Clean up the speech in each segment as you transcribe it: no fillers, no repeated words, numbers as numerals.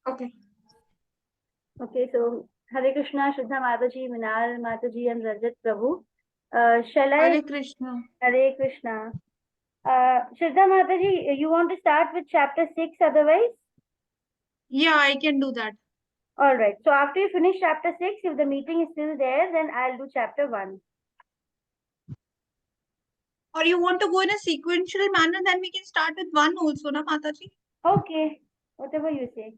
Okay. Okay, so Hare Krishna, Shraddha Mataji, Minal Mataji, and Rajat Prabhu. Shall I? Hare Krishna. Hare Krishna. Shraddha Mataji, you want to start with chapter 6 otherwise? Yeah, I can do that. Alright, so after you finish chapter 6, if the meeting is still there, then I'll do chapter 1. Or you want to go in a sequential manner, then we can start with one also, na Mataji? Okay, whatever you say.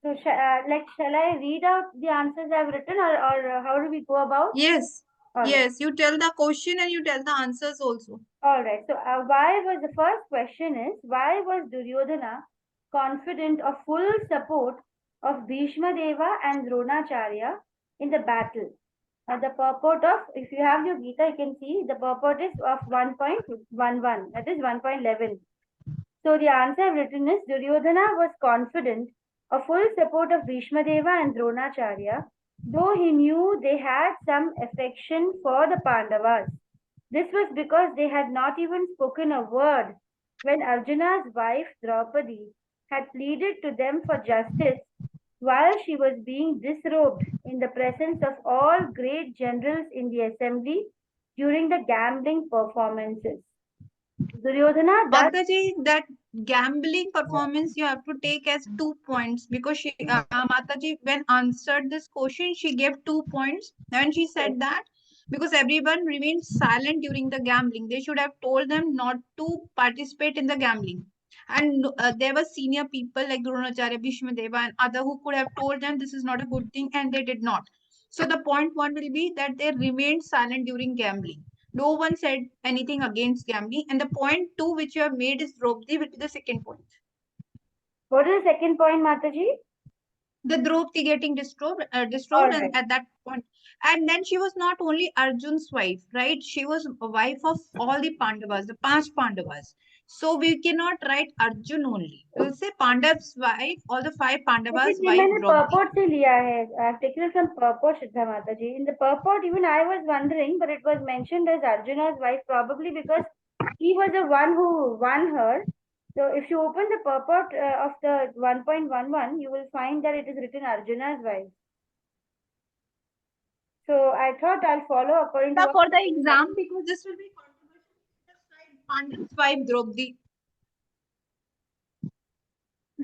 So, shall I read out the answers I've written, or how do we go about? Yes. All right. Yes, you tell the question and you tell the answers also. All right. So, the first question is, why was Duryodhana confident of full support of Bhishma Deva and Dronacharya in the battle? The purport of, if you have your Gita, you can see the purport is of 1.11, that is 1.11. So the answer I've written is Duryodhana was confident of full support of Bhishma Deva and Dronacharya, though he knew they had some affection for the Pandavas. This was because they had not even spoken a word when Arjuna's wife Draupadi had pleaded to them for justice while she was being disrobed in the presence of all great generals in the assembly during the gambling performances. Duryodhana thus Mataji, that gambling performance you have to take as 2 points because Mataji, when answered this question, she gave 2 points and she said that because everyone remained silent during the gambling, they should have told them not to participate in the gambling. And there were senior people like Dronacharya, Bhishma Deva, and other who could have told them this is not a good thing, and they did not. So the point one will be that they remained silent during gambling. No one said anything against gambling. And the point two, which you have made, is Draupadi, will be the second point. What is the second point, Mataji? The Draupadi getting disturbed, All and right. at that point, and then she was not only Arjun's wife, right? She was a wife of all the Pandavas, the past Pandavas. So we cannot write Arjun only. We'll say Pandav's wife, all the five Pandavas' लेकिन ये wife मैंने Draupadi. purport से लिया है. I've taken it from purport, Shraddha Mataji. In the purport, even I was wondering, but it was mentioned as Arjuna's wife, probably because he was the one who won her. So if you open the purport of the 1.11, you will find that it is written Arjuna's wife. So I thought I'll follow according to what. For the exam, because this will be controversial, just write Pandav's wife Draupadi.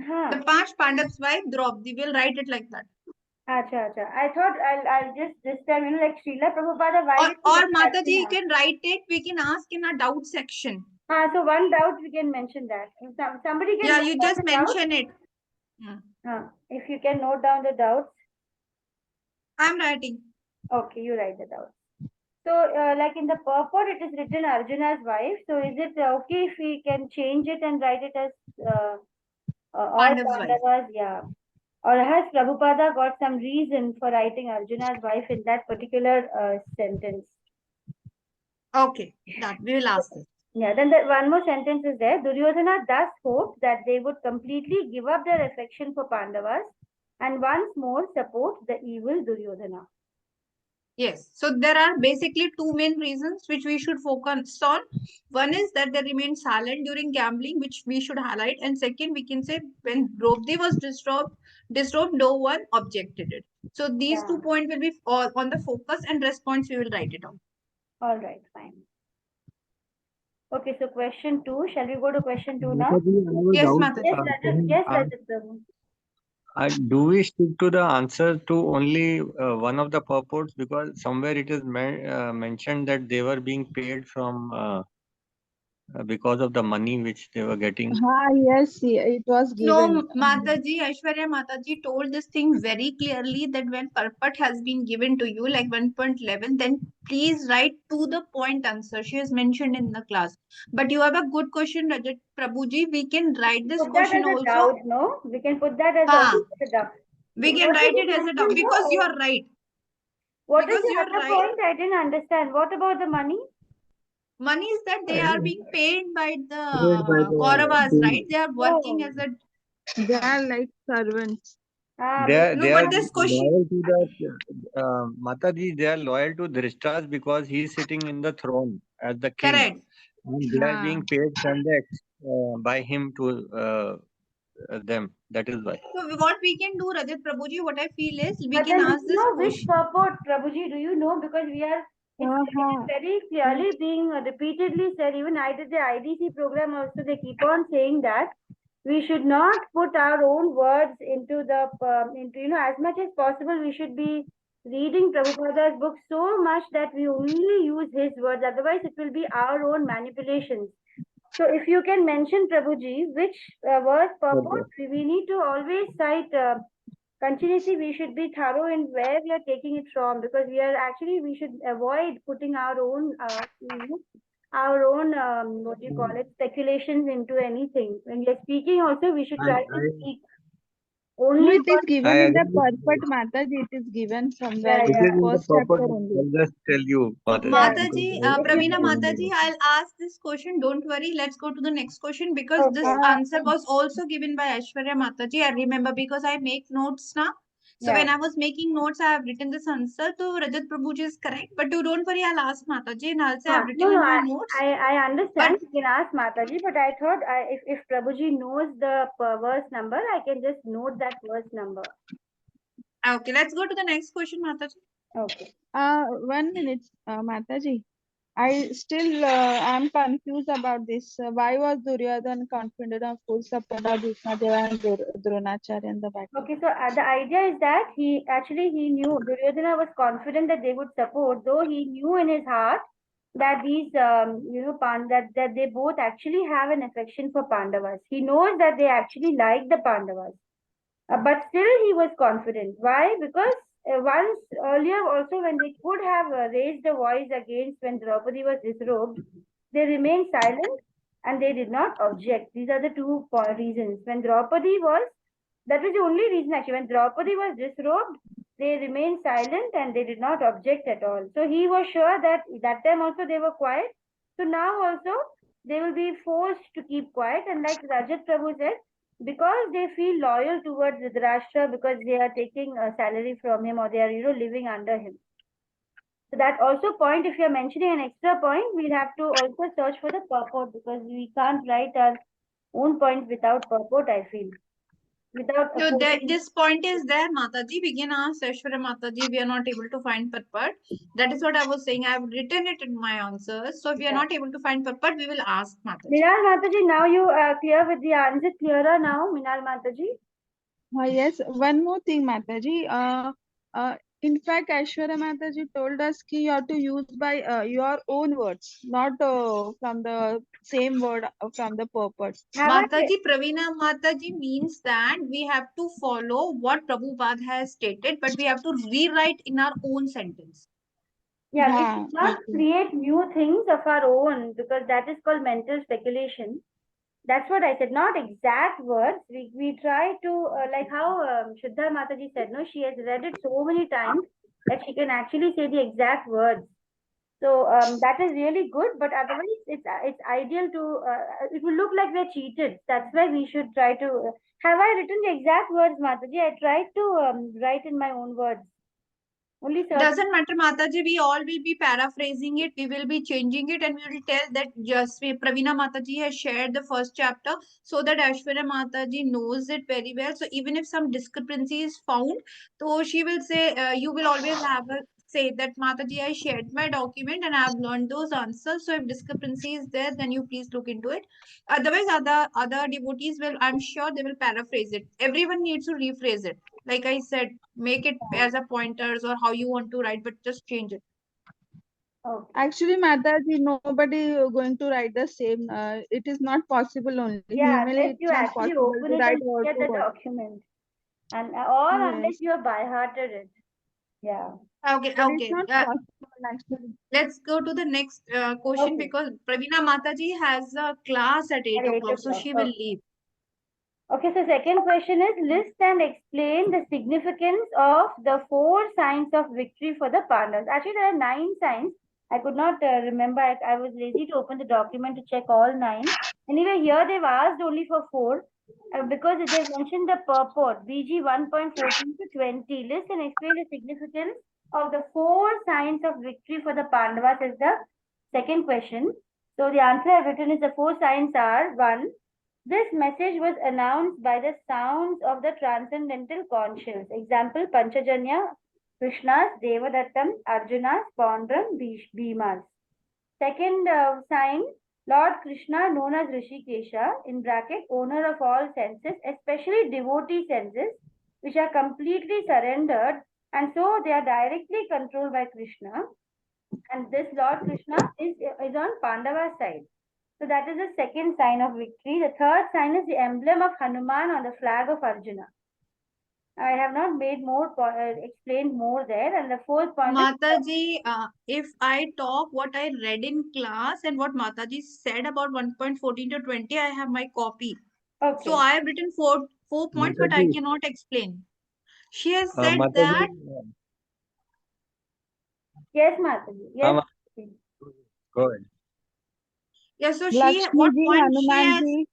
Huh. The past Pandav's wife Draupadi. We'll write it like that. Acha, acha. I thought I'll just this time, like Srila Prabhupada, why did you Or write Mataji, you Arjuna? can write it. We can ask in a doubt section. So one doubt we can mention that. If somebody can Yeah, note you down just the doubt. mention it. If you can note down the doubts. I'm writing. Okay, you write the doubts. So, like in the purport, it is written Arjuna's wife. So, is it okay if we can change it and write it as all Pandav's wife. Pandavas? Yeah. Or has Prabhupada got some reason for writing Arjuna's wife in that particular sentence? Okay, that we will ask this. Yeah, then one more sentence is there. Duryodhana thus hoped that they would completely give up their affection for Pandavas and once more support the evil Duryodhana. Yes. So there are basically two main reasons which we should focus on. One is that they remained silent during gambling, which we should highlight. And second, we can say when Draupadi was disturbed, no one objected it. So these 2 points will be all on the focus and response. We will write it down. All right, fine. Okay, so question 2. Shall we go to question 2 now? Yes, Mataji. Yes, Rajat. Do we stick to the answer to only one of the purports, because somewhere it is mentioned that they were being paid from because of the money which they were getting? Yes, it was No, given. Mataji, Aishwarya Mataji told this thing very clearly that when purport has been given to you, like 1.11, then please write to the point answer. She has mentioned in the class. But you have a good question, Rajat Prabhuji. We can write this Put that question as a also. doubt, no? We can put that as a doubt. We can write it as a doubt because you are right. What is the other point? I didn't understand. What about the money? Money is that they are being paid by the Kauravas, right? They are working as a... They are like servants. They are but this question... loyal to the Mataji. They are loyal to Dhrishtas because he is sitting in the throne as the king. Correct. And they are being paid from by him to them. That is why. So what we can do, Rajat Prabhuji, what I feel is we But can then do ask you this know which question. purport, Prabhuji? Do you know? Because it's very clearly being repeatedly said. Even I did the IDC program also. They keep on saying that we should not put our own words into the into as much as possible. We should be reading Prabhupada's book so much that we only use his words. Otherwise, it will be our own manipulations. So, if you can mention Prabhuji, which verse purport, Okay. we need to always cite. Continuously we should be thorough in where we are taking it from, because we should avoid putting our own what do you call it, speculations into anything. When we are speaking also, we should I, try to I, speak No, only it is what. I given in the agree with purport, you. Mataji. It is given somewhere Yeah, It in is the yeah, in the first purport. chapter only. I'll just tell you, So yeah. Mataji, because Mataji, If I you Pravina can, remember Mataji, that. I'll ask this question. Don't worry. Let's go to the next question because this okay, answer was also given by Aishwarya Mataji. I remember because I make notes now. So yeah. when I was making notes, I have written this answer. So Rajat Prabhuji is correct. But you don't worry, I'll ask Mataji and I'll say I've No, written no, in my notes. I But understand. You can ask Mataji, but I thought if Prabhuji knows the verse number, I can just note that verse number. okay, let's go to the next question, Mataji. Okay. 1 minute, Mataji. I still am confused about this. Why was Duryodhana confident of full support of Bhishmadeva and Dronacharya in the battle? Okay, so the idea is that he knew Duryodhana was confident that they would support, though he knew in his heart that these that they both actually have an affection for Pandavas. He knows that they actually like the Pandavas. But still, he was confident. Why? Because once earlier, also when they could have raised a voice against when Draupadi was disrobed, they remained silent and they did not object. These are the two reasons. When Draupadi was, that was the only reason actually. When Draupadi was disrobed, they remained silent and they did not object at all. So he was sure that that time also they were quiet. So now also they will be forced to keep quiet. And like Rajat Prabhu said, because they feel loyal towards Dhritarashtra, because they are taking a salary from him or they are living under him. So that also point, if you are mentioning an extra point, we'll have to also search for the purport, because we can't write our own points without purport, I feel, without So quoting. this point is there, Mataji. We can ask Aishwarya Mataji. We are not able to find purport. That is what I was saying. I have written it in my answers. So if we are Yeah. not able to find purport, we will ask Mataji. Minal Mataji, now you are clear with the answer. Is it clearer now, Minal Mataji? Yes, one more thing, Mataji. In fact, Aishwarya Mataji told us ki you have to use by your own words, not from the same word from the purport. Have I? Mataji, Pravina Mataji means that we have to follow what Prabhupada has stated, but we have to rewrite in our own sentence. Yeah, we Ha, should not okay. create new things of our own, because that is called mental speculation. That's what I said, not exact words. We try to, like how Shuddha Mataji said, no, she has read it so many times that she can actually say the exact words. So that is really good, but otherwise it's ideal to, it will look like we're cheated. That's why we should try to, have I written the exact words, Mataji? I tried to write in my own words. Only certain. Doesn't matter, Mataji. We all will be paraphrasing it. We will be changing it, and we will tell that just Pravina Mataji has shared the first chapter so that Aishwarya Mataji knows it very well. So even if some discrepancy is found, so she will say, you will always have a say that Mataji, I shared my document and I have learned those answers. So if discrepancy is there, then you please look into it. Otherwise, other devotees will, I'm sure they will paraphrase it. Everyone needs to rephrase it. Like I said, make it as a pointers or how you want to write, but just change it. Okay. Actually, Mataji, nobody going to write the same. It is not possible only. Yeah, Humanly, unless it's you not actually possible open to it write and word look at to the word. document, and or unless Yes, you have by hearted it. Yeah. Okay, but it's okay. not possible actually. Let's go to the next question Okay. because Pravina Mataji has a class at At 8 8 o'clock, so o'clock. she will Okay. leave. Okay, so second question is, list and explain the significance of the 4 signs of victory for the Pandavas. Actually, there are 9 signs. I could not remember. I was lazy to open the document to check all 9. Anyway, here they've asked only for 4 because they've mentioned the purport, BG 1.14 to 20. List and explain the significance of the 4 signs of victory for the Pandavas is the second question. So the answer I've written is the 4 signs are: 1, This message was announced by the sounds of the transcendental conscience. Example, Panchajanya, Krishna's, Devadattam, Arjuna's, Pondram, Bhima's. Second sign, Lord Krishna, known as Rishikesha, in bracket, owner of all senses, especially devotee senses, which are completely surrendered, and so they are directly controlled by Krishna. And this Lord Krishna is on Pandava's side. So that is the second sign of victory. The third sign is the emblem of Hanuman on the flag of Arjuna. I have not made more explained more there. And the fourth point Mataji, if I talk what I read in class and what Mataji said about 1.14 to 20, I have my copy. okay. So I have written four points, but I Mataji, cannot explain. She has said Mataji, that. Yes, Mataji. Yes. go ahead. Yeah, so Lakshmi what ji, point she Hanuman has? ji,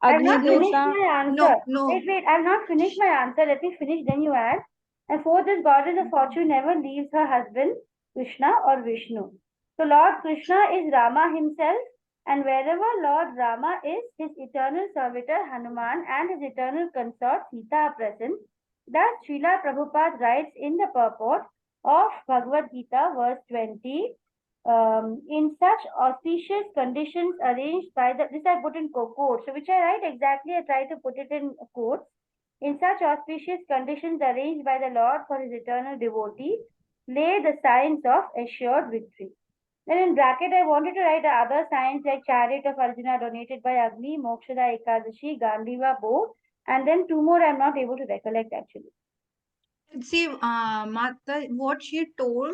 I've Agni not finished Devta. my answer. No. Wait, I've not finished my answer. Let me finish, then you add. And fourth is goddess of fortune never leaves her husband, Krishna or Vishnu. So Lord Krishna is Rama himself, and wherever Lord Rama is, his eternal servitor Hanuman and his eternal consort Sita are present. Thus, Srila Prabhupada writes in the purport of Bhagavad Gita, verse 20, in such auspicious conditions arranged by the, this I put in quotes, so which I write exactly, I try to put it in quotes. In such auspicious conditions arranged by the Lord for his eternal devotees, lay the signs of assured victory. Then in bracket, I wanted to write other signs like chariot of Arjuna donated by Agni, Mokshada Ekadashi, Gandiva bow, and then two more I'm not able to recollect actually. See, Mata, what she told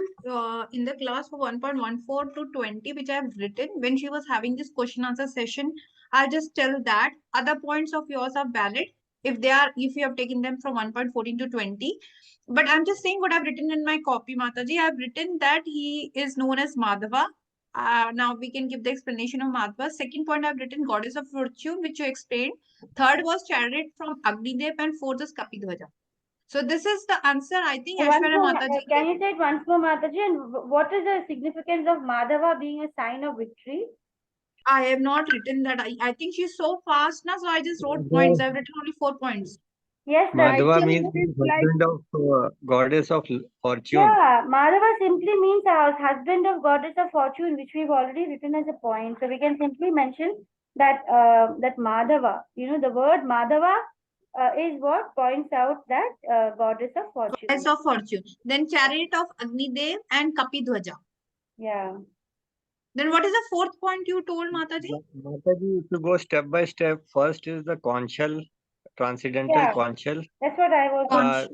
in the class for 1.14 to 20, which I have written when she was having this question answer session, I'll just tell that other points of yours are valid if you have taken them from 1.14 to 20. But I'm just saying what I've written in my copy, Mataji. I've written that he is known as Madhava. Now we can give the explanation of Madhava. Second point, I've written goddess of fortune, which you explained. Third was chariot from Agnidev, and fourth is Kapidhwaja. So this is the answer I think Once Aishwarya more, Mataji can gave. you say it once more, Mataji? And what is the significance of Madhava being a sign of victory? I have not written that. I think she's so fast now, so I just wrote points. Madhava I've written only 4 points. Yes, I that's Madhava think means it is like husband of goddess of fortune. yeah. Madhava simply means our husband of goddess of fortune, which we've already written as a point. So we can simply mention that that Madhava. The word Madhava is what points out that goddess of fortune. Goddess of fortune. Then chariot of Agnidev and Kapidhwaja. Yeah. Then what is the fourth point you told, Mataji? Mataji, if you go step by step, first is the conchal, transcendental Yeah. conchal. That's what I was Uh,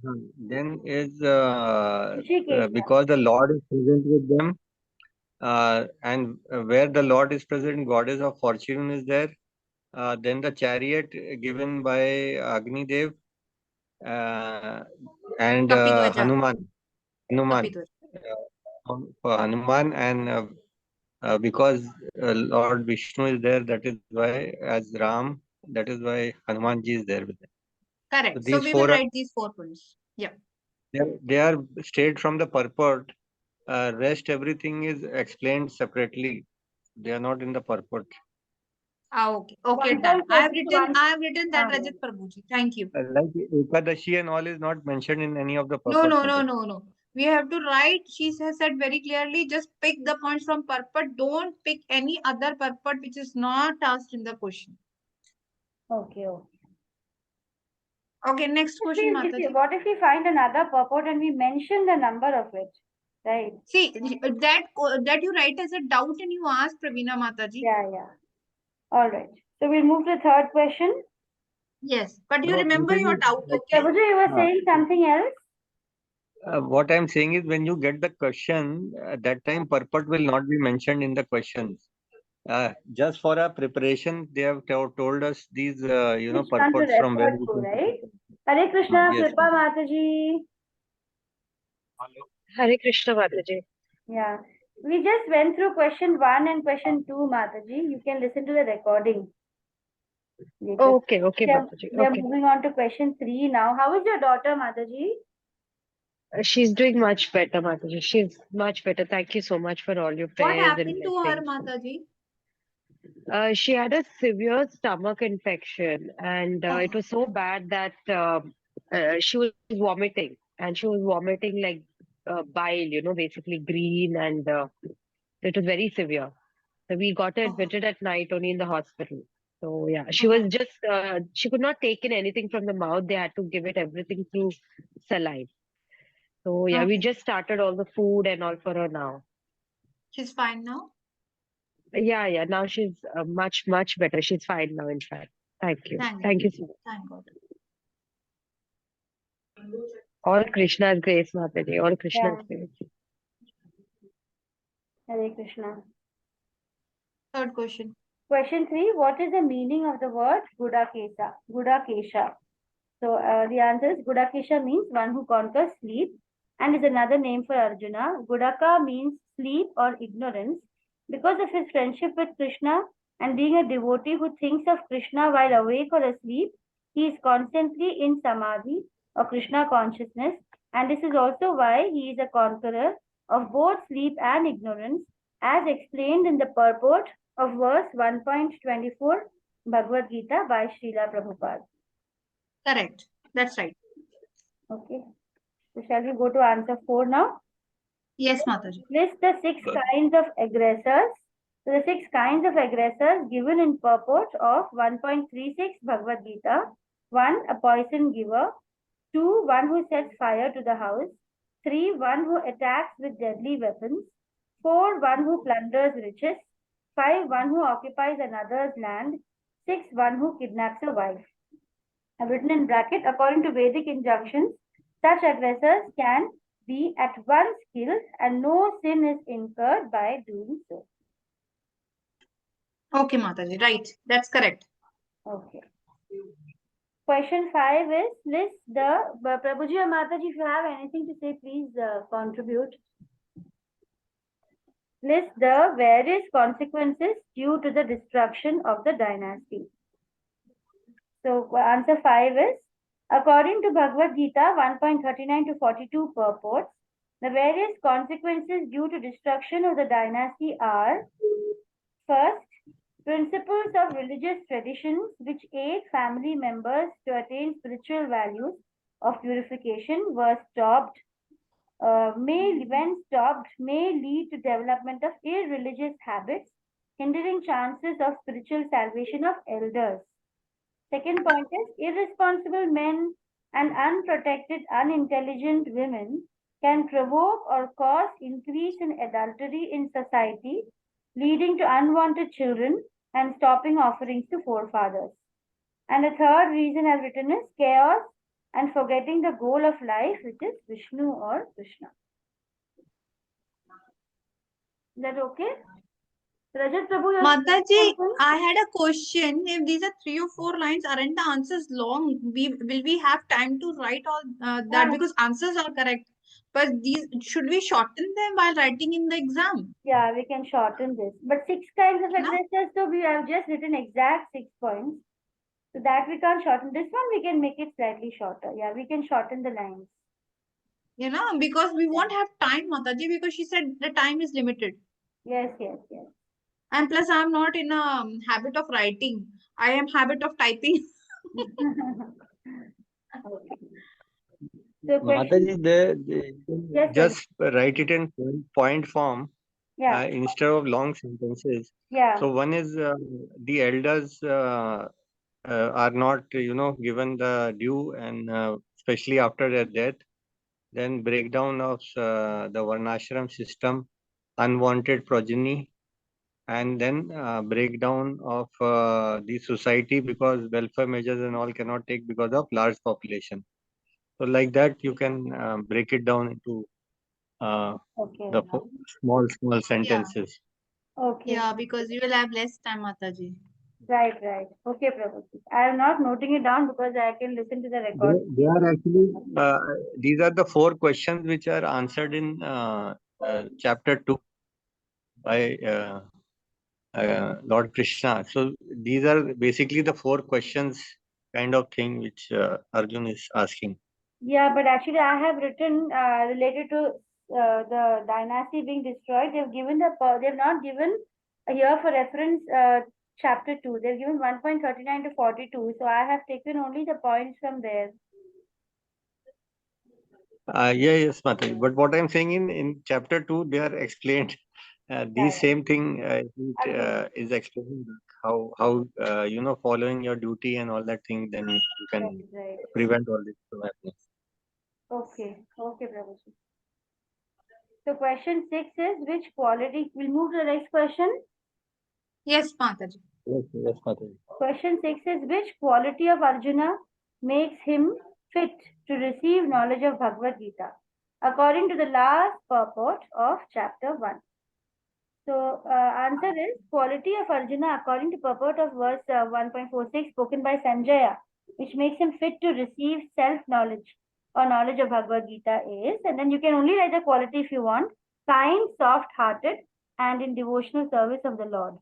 mentioning. then is Rishikesha. because the Lord is present with them, and where the Lord is present, goddess of fortune is there. Then the chariot given by Agni Dev and Kapidhwaja. Hanuman. Kapidhwaja. For Hanuman, and because Lord Vishnu is there, that is why, as Ram, that is why Hanumanji is there with them. So Correct. So these we will four are write these 4 points. Yeah. they are straight from the purport. Rest everything is explained separately. They are not in the purport. Okay. Okay, done. 1.14 to 1. I have written that, Rajat Prabhuji. Thank you. Like Ekadashi and all is not mentioned in any of the No, purports. no. We have to write. She has said very clearly, just pick the points from purport. Don't pick any other purport which is not asked in the question. Okay. Okay, next question, Mataji. What if we find another purport and we mention the number of it? Right. See, that you write as a doubt and you ask Pravina Mataji. Yeah. All right. So we'll move to the third question. Yes, but you No, remember your doubt, okay? Prabhuji, you were saying something else? What I'm saying is, when you get the question, that time purport will not be mentioned in the questions. Just for our preparation, they have told us these, Which one to purports from where refer we to, can. right? Hare Krishna, Yes. Kripa Mataji. Hare Krishna Mataji. Yeah. We just went through question 1 and question 2, Mataji. You can listen to the recording. Okay, Mataji. We are Okay. moving on to question 3 now. How is your daughter, Mataji? She's doing much better, Mataji. She's much better. Thank you so much for all your What prayers and happened to her, blessings. Mataji? She had a severe stomach infection, and it was so bad that she was vomiting, and she was vomiting like bile, basically green, and it was very severe. So we got her Oh, admitted at night only in the hospital. So yeah, she was oh, just she could not take in anything from the mouth. They had to give it everything through saline. So yeah, we okay. just started all the food and all for her now. She's fine now? Yeah, yeah. Now she's much better. She's fine now. In fact, thank you, Thank thank God. you so much. Thank God. All Krishna's grace, Mataji. All Krishna's Yeah, grace. Hare Krishna. Third question. Question 3. What is the meaning of the word Gudakesa? Gudakesha. So the answer is Gudakesha means one who conquers sleep and is another name for Arjuna. Gudaka means sleep or ignorance. Because of his friendship with Krishna and being a devotee who thinks of Krishna while awake or asleep, he is constantly in samadhi or Krishna consciousness, and this is also why he is a conqueror of both sleep and ignorance, as explained in the purport of verse 1.24 Bhagavad Gita by Srila Prabhupada. Correct. That's right. Okay. So shall we go to answer 4 now? Yes, Mataji. List the 6 kinds of aggressors. So the 6 kinds of aggressors given in purport of 1.36 Bhagavad Gita. 1. A poison giver. 2. One who sets fire to the house. 3. One who attacks with deadly weapons. 4. One who plunders riches. 5. One who occupies another's land. 6. One who kidnaps a wife. I've written in bracket, according to Vedic injunctions, such aggressors can be at once killed and no sin is incurred by doing so. Okay, Mataji. Right. That's correct. Okay. Question 5 is list the Prabhuji or Mataji, if you have anything to say, please contribute. List the various consequences due to the destruction of the dynasty. So answer 5 is, according to Bhagavad Gita 1.39 to 42 purports, the various consequences due to destruction of the dynasty are: first, principles of religious traditions which aid family members to attain spiritual values of purification were stopped. When stopped, may lead to development of irreligious habits, hindering chances of spiritual salvation of elders. Second point is irresponsible men and unprotected, unintelligent women can provoke or cause increase in adultery in society, leading to unwanted children and stopping offerings to forefathers. And the third reason I've written is chaos and forgetting the goal of life, which is Vishnu or Krishna. Is that okay? Rajat Prabhu, your Mataji, I had a question. If these are 3 or 4 lines, aren't the answers long? Will we have time to write all that? Yeah. Because answers are correct. But these should we shorten them while writing in the exam? Yeah, we can shorten this. But 6 kinds of No? aggressors, so we have just written exact 6 points. So that we can't shorten. This one we can make it slightly shorter. Yeah, we can shorten the lines. Because we won't have time, Mataji, because she said the time is limited. Yes, yes, yes. And plus, I'm not in a habit of writing. I am habit of typing. Okay. So question, Mataji, they yes, sir. just write it in point form Yeah, instead of long sentences. yeah, So one is the elders are not, given the due, and especially after their death. Then breakdown of the varnashram system, unwanted progeny, and then breakdown of the society because welfare measures and all cannot take because of large population. So like that, you can break it down into okay, the small Yeah. sentences. okay. Yeah, because you will have less time, Mataji. Right, right. Okay, Prabhu. I am not noting it down because I can listen to the record. They are actually, these are the 4 questions which are answered in chapter 2 by Lord Krishna. So these are basically the 4 questions kind of thing which Arjun is asking. Yeah, but actually I have written related to the dynasty being destroyed. They've given they've not given here for reference chapter 2. They're given 1.39 to 42. So I have taken only the points from there. Yes, Mataji. But what I'm saying in chapter 2, they are explained. These same thing is explaining how following your duty and all that thing, then you can Right. prevent all this from happening. Okay. Okay, Prabhuji. So question 6 is which quality? We'll move to the next question. Yes, Mataji. Yes, Mataji. Question 6 is which quality of Arjuna makes him fit to receive knowledge of Bhagavad Gita according to the last purport of chapter 1. So answer is quality of Arjuna according to purport of verse 1.46 spoken by Sanjaya, which makes him fit to receive self-knowledge or knowledge of Bhagavad Gita is, and then you can only write the quality if you want, kind, soft-hearted, and in devotional service of the Lord.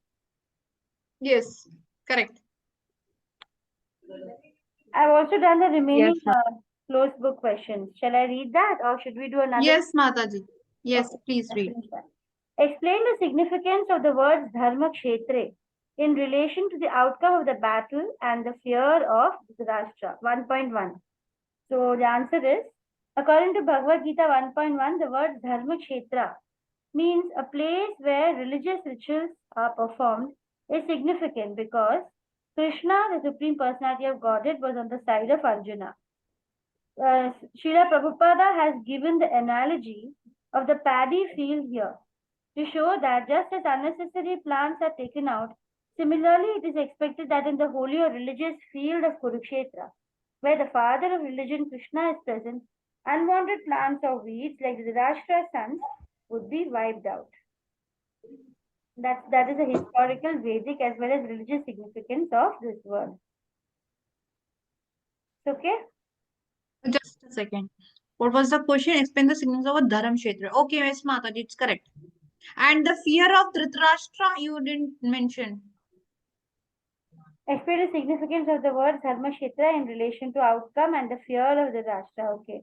Yes, correct. I've also done the remaining Yes, closed book questions. Shall I read that or should we do another? Yes, Mataji. Yes, Okay, please I'll read. finish that. Explain the significance of the words Dharma Kshetre in relation to the outcome of the battle and the fear of Dhritarashtra. 1.1. So the answer is, according to Bhagavad Gita 1.1, the word Dharma Kshetra means a place where religious rituals are performed is significant because Krishna, the Supreme Personality of Godhead, was on the side of Arjuna. Srila Prabhupada has given the analogy of the paddy field here to show that just as unnecessary plants are taken out, similarly it is expected that in the holy or religious field of Kurukshetra, where the father of religion Krishna is present, unwanted plants or weeds like the Dhritarashtra's sons would be wiped out. That is a historical, Vedic as well as religious significance of this word. Okay? Just a second. What was the question? Explain the significance of a Dharam Kshetra. Okay, Miss Mataji, it's correct. And the fear of Dhritarashtra you didn't mention. Explain the significance of the word Dharma Kshetra in relation to outcome and the fear of the Rashtra. Okay.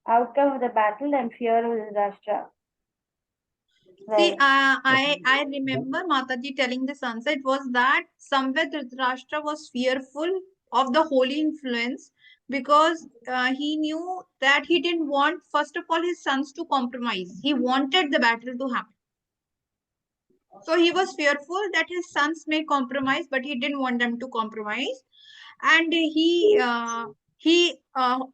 Outcome of the battle and fear of the Rashtra. See, Right. I remember Mataji telling this answer. It was that somewhere Dhritarashtra was fearful of the holy influence because he knew that he didn't want, first of all, his sons to compromise. He wanted the battle to happen. So he was fearful that his sons may compromise, but he didn't want them to compromise. And he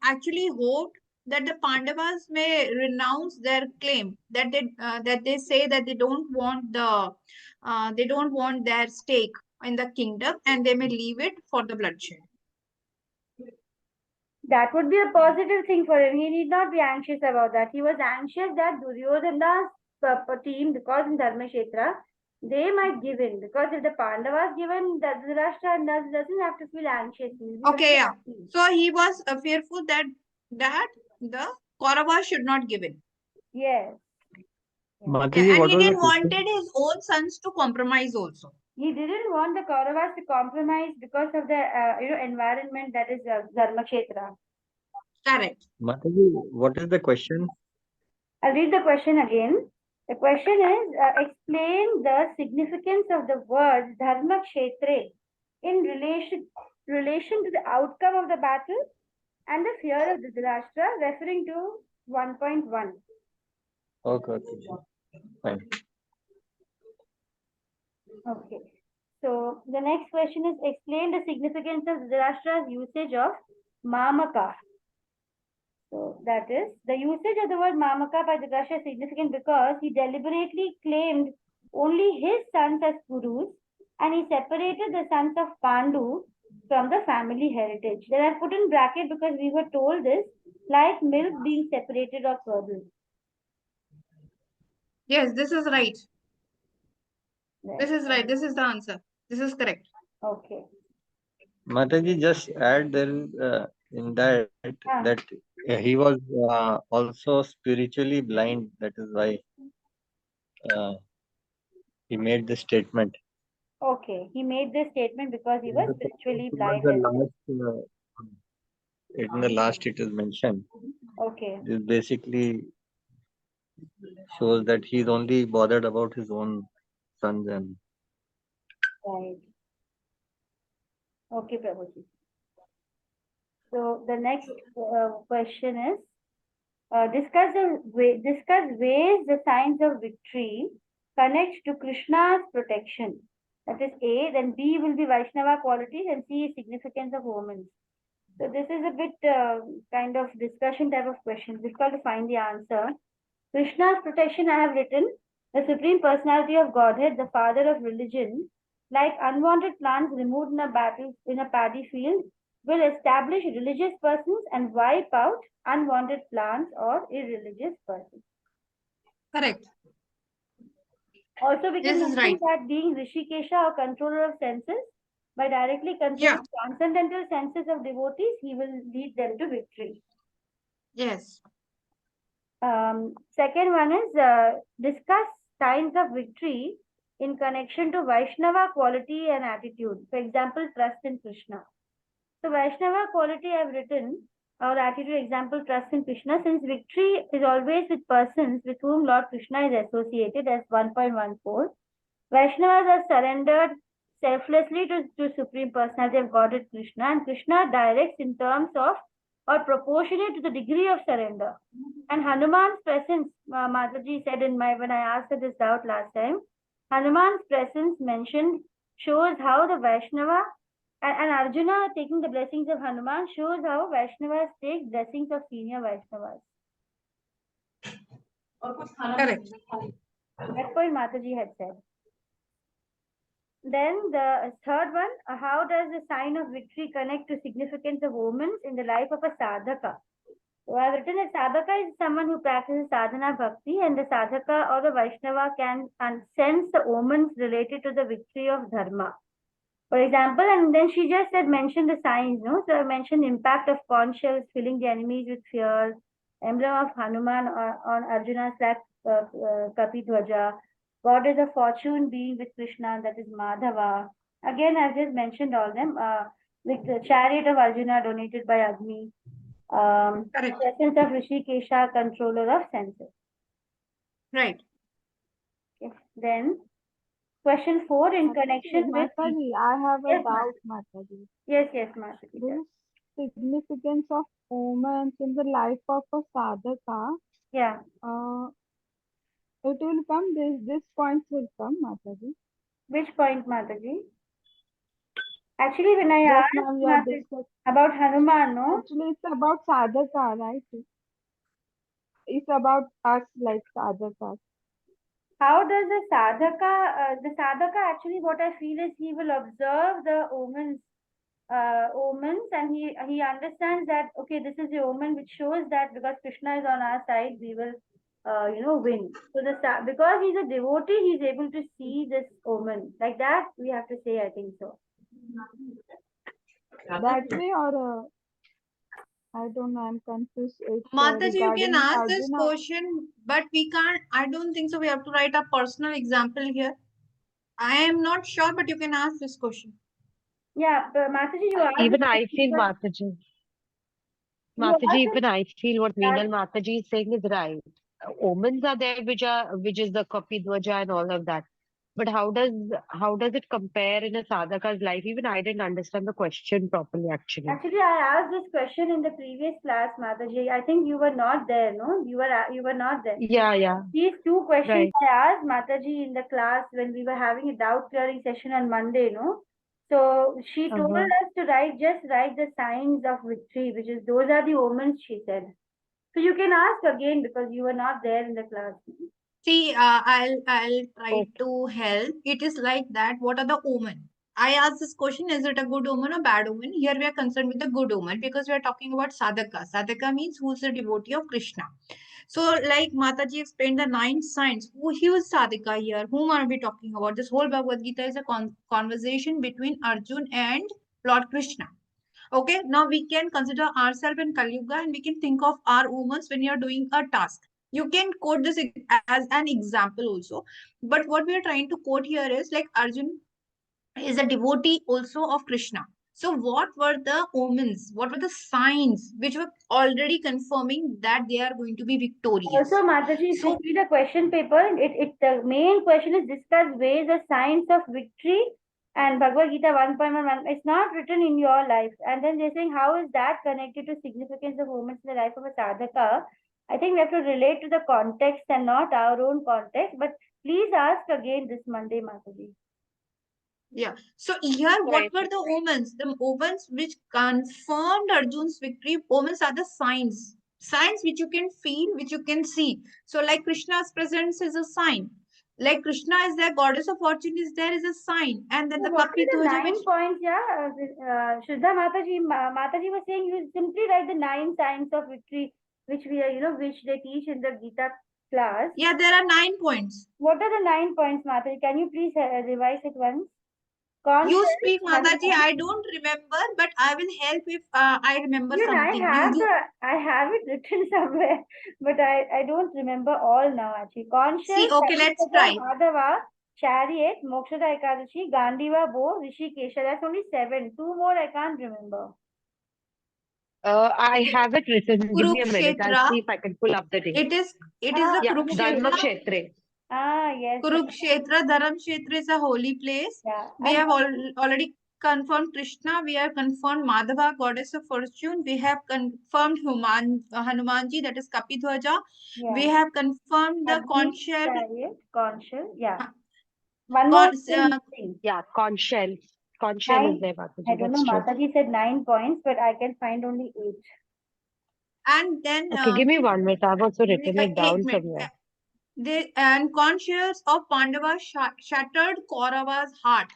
actually hoped that the Pandavas may renounce their claim that they say that they don't want their stake in the kingdom and they may leave it for the bloodshed. That would be a positive thing for him. He need not be anxious about that. He was anxious that Duryodhana's team, because in Dharma Kshetra, they might give in. Because if the Pandavas given, the Dhritarashtra doesn't have to feel anxious. Okay, yeah. So he was fearful that the Kauravas should not give in. Yes. Mataji, And what he was the didn't question? wanted his own sons to compromise also. He didn't want the Kauravas to compromise because of the environment that is Dharma Kshetra. Correct. Mataji, what is the question? I'll read the question again. The question is explain the significance of the word Dharma Kshetre in relation to the outcome of the battle and the fear of Dhritarashtra, referring to 1.1. Okay. Fine. Okay. So the next question is explain the significance of Dhritarashtra's usage of Mamaka. So that is the usage of the word Mamaka by Dhritarashtra is significant because he deliberately claimed only his sons as gurus and he separated the sons of Pandu from the family heritage. Then I put in bracket because we were told this, like milk being separated or curdled. Yes, this is right. Right. This is right. This is the answer. This is correct. Okay. Mataji, just add there in that that he was also spiritually blind. That is why he made this statement. Okay. He made this statement because he was spiritually blind. In the last it is mentioned. Okay. This basically shows that he is only bothered about his own sons and Right. Okay, Prabhuji. So the next question is discuss ways the signs of victory connect to Krishna's protection. That is A. Then B will be Vaishnava qualities and C is significance of omens. So this is a bit kind of discussion type of question. Difficult to find the answer. Krishna's protection I have written, the Supreme Personality of Godhead, the Father of religion, like unwanted plants removed in a paddy field, will establish religious persons and wipe out unwanted plants or irreligious persons. Correct. Also, we can This is mention right. that being Rishikesha or controller of senses, by directly controlling transcendental senses of devotees, he will lead them to victory. Yes. Second one is discuss signs of victory in connection to Vaishnava quality and attitude. For example, trust in Krishna. So Vaishnava quality I have written, or attitude example, trust in Krishna, since victory is always with persons with whom Lord Krishna is associated as 1.14. Vaishnavas are surrendered selflessly to Supreme Personality of Godhead Krishna, and Krishna directs in terms of or proportionate to the degree of surrender. And Hanuman's presence, Mataji said when I asked her this doubt last time, Hanuman's presence mentioned shows how the Vaishnava and Arjuna taking the blessings of Hanuman shows how Vaishnavas take blessings of senior Vaishnavas. Correct. That point Mataji had said. Then the third one, how does the sign of victory connect to significance of omens in the life of a sadhaka? So I have written that sadhaka is someone who practices sadhana bhakti, and the sadhaka or the Vaishnava can sense the omens related to the victory of dharma. For example, and then she just said mention the signs, no? So I mentioned impact of conch shells filling the enemies with fear, emblem of Hanuman on Arjuna's flag, Kapi Dwaja, goddess of fortune being with Krishna, that is Madhava. Again, I've just mentioned all them. Like the chariot of Arjuna donated by Agni. Correct. Essence of Rishikesha, controller of senses. Right. Okay. Then question 4 in connection with. Mataji, I have a Yes, doubt, Mataji. Yes, Mataji. This significance of omens in the life of a sadhaka, Yeah. it will come, this points will come, Mataji. Which point, Mataji? Actually, when I Just asked now you are Mataji discussing. about Hanuman, no? Actually, it's about sadhaka, right? It's about us like sadhakas. How does the sadhaka actually what I feel is he will observe the omens, and he understands that, okay, this is the omen which shows that because Krishna is on our side, we will, win. So because he's a devotee, he's able to see this omen. Like that, we have to say, I think so. That way or I don't know, I'm confused. It's Mataji, you can regarding ask this Arjuna. question, but we can't. I don't think so. We have to write a personal example here. I am not sure, but you can ask this question. Yeah, but Mataji, you asked. Even I feel Mataji. Mataji, even I feel what Neenal Mataji is saying is right. Omens are there, which is the Kapi Dwaja and all of that. But how does it compare in a sadhaka's life? Even I didn't understand the question properly, actually. Actually, I asked this question in the previous class, Mataji. I think you were not there, no? You were not there. Yeah. These two questions Right. I asked Mataji in the class when we were having a doubt clearing session on Monday, no? So she told us to write the signs of victory, which is those are the omens, she said. So you can ask again because you were not there in the class. See, I'll try to help. It is like that. What are the omen? I asked this question: is it a good omen or bad omen? Here we are concerned with the good omen because we are talking about sadhaka. Sadhaka means who is a devotee of Krishna. So, like Mataji explained the 9 signs. He was sadhaka here. Whom are we talking about? This whole Bhagavad Gita is a conversation between Arjun and Lord Krishna. Okay, now we can consider ourselves in Kali Yuga and we can think of our omens when you are doing a task. You can quote this as an example also. But what we are trying to quote here is like Arjun is a devotee also of Krishna. So what were the omens? What were the signs which were already confirming that they are going to be victorious? Also, Mataji, if you So see the question paper, the main question is discuss ways of signs of victory And Bhagavad Gita 1.11, it's not written in your life. And then they're saying, how is that connected to significance of moments in the life of a sadhaka? I think we have to relate to the context and not our own context. But please ask again this Monday, Mataji. Yeah. So here, what Right. were the omens? The omens which confirmed Arjun's victory. Omens are the signs. Signs which you can feel, which you can see. So like Krishna's presence is a sign. Like Krishna is there, goddess of fortune is there, is a sign. And then So the what Kapi are the Dhwaja, which 9 points? Yeah, Shraddha Mataji, Mataji was saying you simply write the 9 signs of victory, which we are, which they teach in the Gita class. yeah, there are 9 points. What are the 9 points, Mataji? Can you please revise it once? You Conscious, speak, Mataji. Hanuman. I don't remember, but I will help if I remember Even something. You I have it written somewhere, but I don't remember all now actually. see. Conscious, Okay, let's Kapitava, try. Madhava, Chariot, Mokshada Ekadashi, Gandiva, Bow, Rishikesha. That's only 7. 2 more I can't remember. I have it written. Give me a minute. I'll Kurukshetra. see if I can pull up the date. It is the Yeah, Dharma Kurukshetra. Kshetre. Yes. Kurukshetra, Dharamkshetra is a holy place. Yeah. We have already confirmed Krishna. We have confirmed Madhava, goddess of fortune. We have confirmed Hanumanji, that is Kapidhwaja. We Yeah. have confirmed the Agni, conch shell. Chariot, conscious. Yeah. uh, One more con- thing uh, missing. Yeah, conch shell. Conch shell is 9. there, I Mataji. don't know. That's true. Mataji said 9 points, but I can find only 8. and then Okay, give me 1 minute. I've also written it 8 down minutes. somewhere. And conscience of Pandava shattered Kaurava's heart.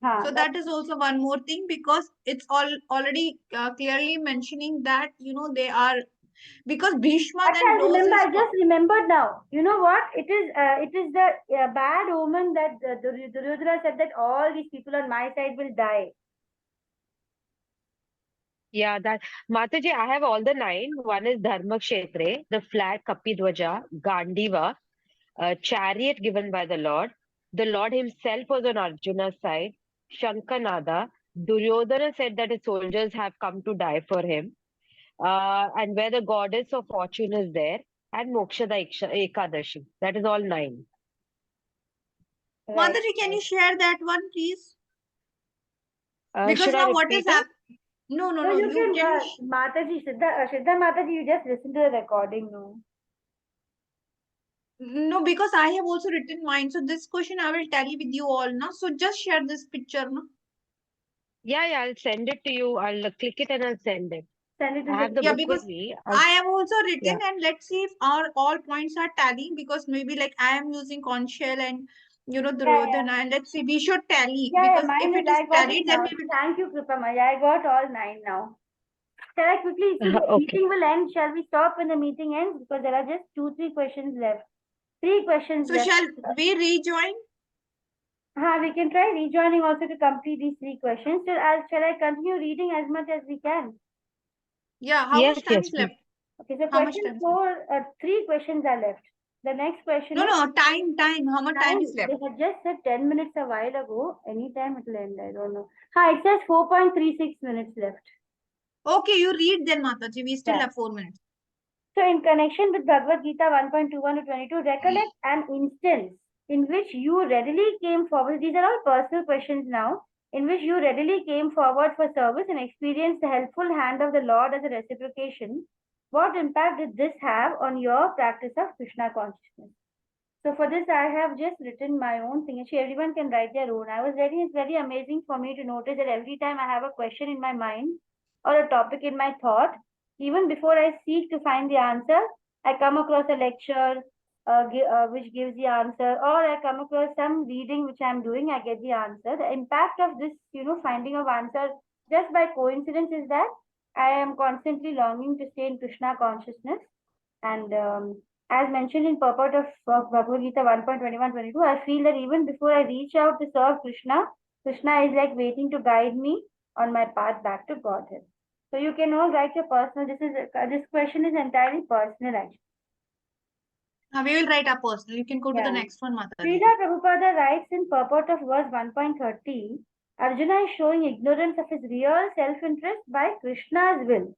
So That's that is also one more thing, because it's already clearly mentioning that they are, because Bhishma actually, then I blows remember. his I just remembered now. You know what? It is the bad omen that Duryodhana said that all these people on my side will die. Yeah, that Mataji, I have all the 9. One is Dharma Kshetre, the flag Kapidwaja, Gandiva, chariot given by the Lord. The Lord himself was on Arjuna's side. Shankanada. Duryodhana said that his soldiers have come to die for him. And where the goddess of fortune is there. And Mokshada Ekadashi. That is all 9. Right. Mataji, can you share that one, please? Because Should I now what is repeat it? happening? No, no, So no. you You can, can you Mataji, Siddha Mataji, you just listen to the recording, no? no, because I have also written mine. So this question I will tally with you all now. So just share this picture, no? Yeah, I'll send it to you. I'll click it and I'll send it. Send it to I have the the. Yeah, book with because me. I have also written, Yeah. and let's see if our all points are tallying, because maybe like I am using conch shell and Yeah. Duryodhana, and let's see, we should tally, Yeah, because if mine is, it is I got it tallied, then now. we will. Thank you, Kripamaya. I got all 9 now. Shall I quickly see the Okay. meeting will end? Shall we stop when the meeting ends? Because there are just 2-3 questions left. 3 questions So left. shall we rejoin? We can try rejoining also to complete these 3 questions. So shall I continue reading as much as we can? Yeah, how much Yes, time yes, is please. left? Okay, so How much question time is left? 4, 3 questions are left. The next question No, is no, time. How much time is They left? had just said 10 minutes a while ago. Anytime it will end. I don't know. It says 4.36 minutes left. Okay, you read then, Mataji. We still Yeah. have 4 minutes. So, in connection with Bhagavad Gita 1.21 to 22, recollect an instance in which you readily came forward. These are all personal questions now. In which you readily came forward for service and experienced the helpful hand of the Lord as a reciprocation. What impact did this have on your practice of Krishna consciousness? So for this, I have just written my own thing. Actually, everyone can write their own. I was ready. It's very amazing for me to notice that every time I have a question in my mind or a topic in my thought, even before I seek to find the answer, I come across a lecture which gives the answer, or I come across some reading which I'm doing, I get the answer. The impact of this, finding of answer just by coincidence is that I am constantly longing to stay in Krishna consciousness. And as mentioned in purport of Bhagavad Gita 1.21-22, I feel that even before I reach out to serve Krishna, Krishna is like waiting to guide me on my path back to Godhead. So you can all write your personal. This question is entirely personal, actually. We will write our personal. You can go to the Yeah. next one, Mataji. Srila Prabhupada writes in purport of verse 1.30, Arjuna is showing ignorance of his real self-interest by Krishna's will.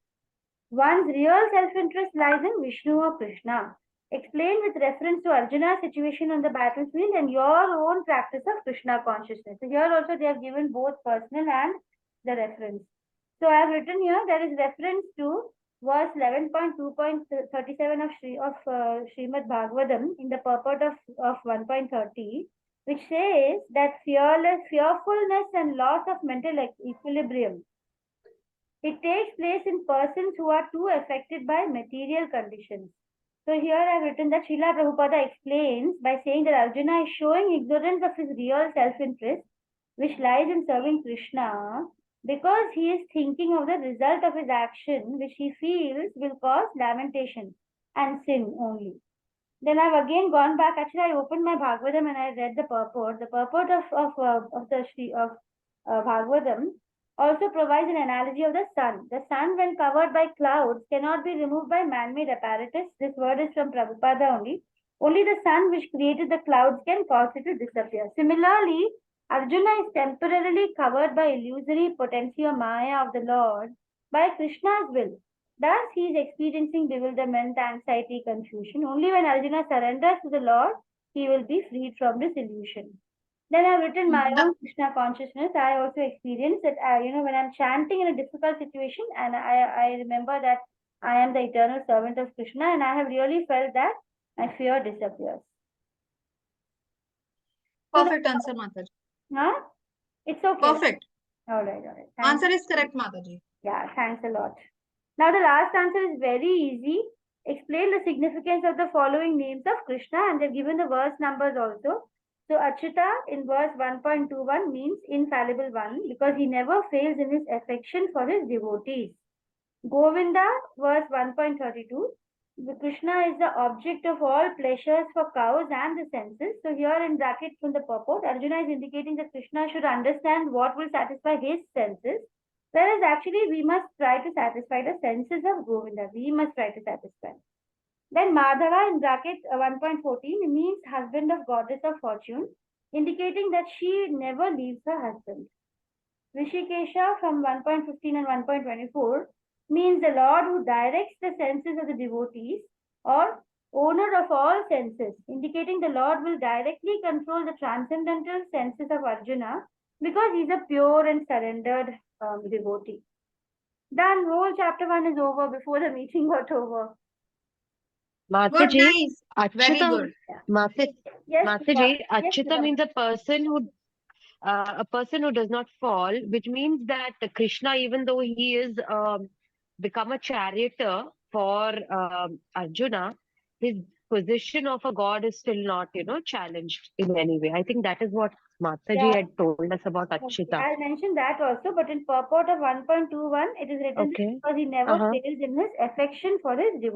One's real self-interest lies in Vishnu or Krishna. Explained with reference to Arjuna's situation on the battlefield and your own practice of Krishna consciousness. So here also they have given both personal and the reference. So I have written here there is reference to verse 11.2.37 of Srimad Bhagavatam in the purport of 1.30, which says that fearfulness and loss of mental equilibrium. It takes place in persons who are too affected by material conditions. So here I have written that Srila Prabhupada explains by saying that Arjuna is showing ignorance of his real self-interest, which lies in serving Krishna, because he is thinking of the result of his action, which he feels will cause lamentation and sin only. Then I've again gone back. Actually, I opened my Bhagavatam and I read the purport. The purport of Bhagavatam also provides an analogy of the sun. The sun, when covered by clouds, cannot be removed by man-made apparatus. This word is from Prabhupada only. Only the sun which created the clouds can cause it to disappear. Similarly, Arjuna is temporarily covered by illusory potentia maya of the Lord by Krishna's will. Thus, he is experiencing bewilderment, anxiety, confusion. Only when Arjuna surrenders to the Lord, he will be freed from this illusion. Then I've written my own Krishna consciousness. I also experienced that, when I'm chanting in a difficult situation and I remember that I am the eternal servant of Krishna and I have really felt that my fear disappears. Perfect answer, Mataji. Huh? It's okay. Perfect. All right. Answer is correct, Mataji. Yeah, thanks a lot. Now the last answer is very easy. Explain the significance of the following names of Krishna, and they've given the verse numbers also. So Achyuta in verse 1.21 means infallible one because he never fails in his affection for his devotees. Govinda, verse 1.32. Krishna is the object of all pleasures for cows and the senses. So here in bracket from the purport, Arjuna is indicating that Krishna should understand what will satisfy his senses. Whereas actually we must try to satisfy the senses of Govinda. We must try to satisfy. Then Madhava in bracket 1.14 means husband of goddess of fortune, indicating that she never leaves her husband. Rishikesha from 1.15 and 1.24 means the Lord who directs the senses of the devotees or owner of all senses, indicating the Lord will directly control the transcendental senses of Arjuna because he's a pure and surrendered devotee. Done. Whole chapter 1 is over before the meeting got over. Good, Mataji, nice. Very Achyuta, good. Yes, Mataji, yes, Achyuta means a person who does not fall, which means that Krishna, even though he is become a charioteer for Arjuna, his position of a god is still not, challenged in any way. I think that is what Mataji had told us about Achyuta. I mentioned that also, but in purport of 1.21, it is written Okay. because he never fails in his affection for his devotee.